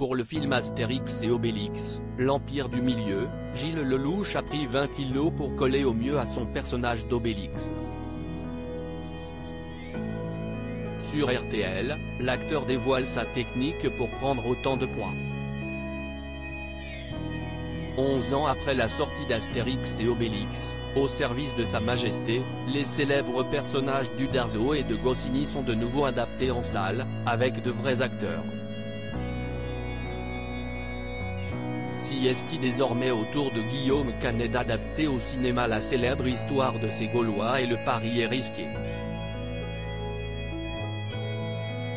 Pour le film Astérix et Obélix, l'Empire du Milieu, Gilles Lelouch a pris 20 kilos pour coller au mieux à son personnage d'Obélix. Sur RTL, l'acteur dévoile sa technique pour prendre autant de poids. 11 ans après la sortie d'Astérix et Obélix, au service de Sa Majesté, les célèbres personnages d'Uderzo et de Goscinny sont de nouveau adaptés en salle, avec de vrais acteurs. Si est-il désormais au tour de Guillaume Canet d'adapter au cinéma la célèbre histoire de ces Gaulois et le pari est risqué.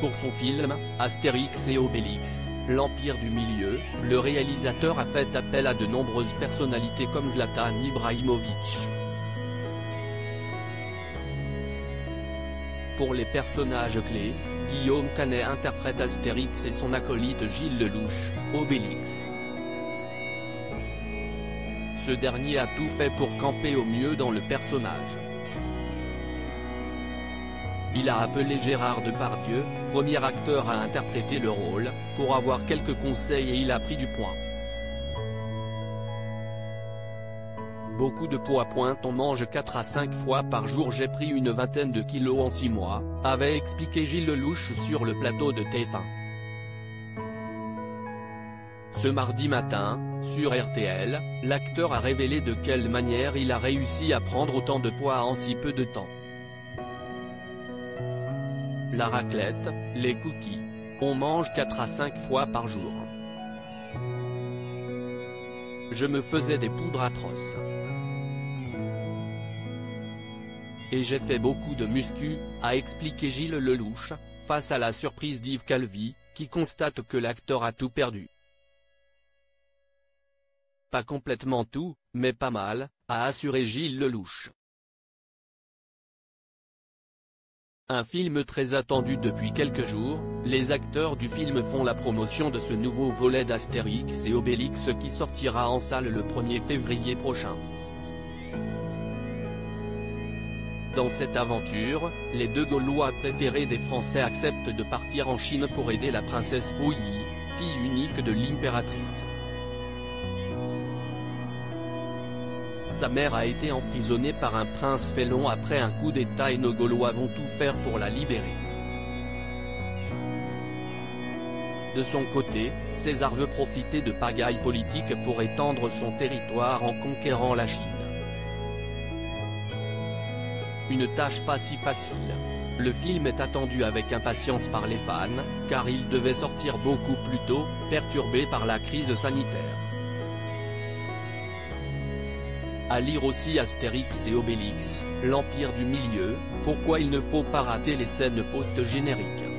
Pour son film, Astérix et Obélix, l'Empire du Milieu, le réalisateur a fait appel à de nombreuses personnalités comme Zlatan Ibrahimović. Pour les personnages clés, Guillaume Canet interprète Astérix et son acolyte Gilles Lelouch, Obélix. Ce dernier a tout fait pour camper au mieux dans le personnage. Il a appelé Gérard Depardieu, premier acteur à interpréter le rôle, pour avoir quelques conseils et il a pris du poids. Beaucoup de poids. On mange 4 à 5 fois par jour. J'ai pris une vingtaine de kilos en 6 mois, avait expliqué Gilles Lelouch sur le plateau de TF1. Ce mardi matin, sur RTL, l'acteur a révélé de quelle manière il a réussi à prendre autant de poids en si peu de temps. La raclette, les cookies. On mange 4 à 5 fois par jour. Je me faisais des poudres atroces. Et j'ai fait beaucoup de muscu, a expliqué Gilles Lelouch, face à la surprise d'Yves Calvi, qui constate que l'acteur a tout perdu. Pas complètement tout, mais pas mal, a assuré Gilles Lelouch. Un film très attendu depuis quelques jours, les acteurs du film font la promotion de ce nouveau volet d'Astérix et Obélix qui sortira en salle le 1er février prochain. Dans cette aventure, les deux Gaulois préférés des Français acceptent de partir en Chine pour aider la princesse Fouilly, fille unique de l'impératrice. Sa mère a été emprisonnée par un prince félon après un coup d'État et nos Gaulois vont tout faire pour la libérer. De son côté, César veut profiter de pagailles politiques pour étendre son territoire en conquérant la Chine. Une tâche pas si facile. Le film est attendu avec impatience par les fans, car il devait sortir beaucoup plus tôt, perturbé par la crise sanitaire. À lire aussi Astérix et Obélix, l'Empire du Milieu, pourquoi il ne faut pas rater les scènes post-génériques.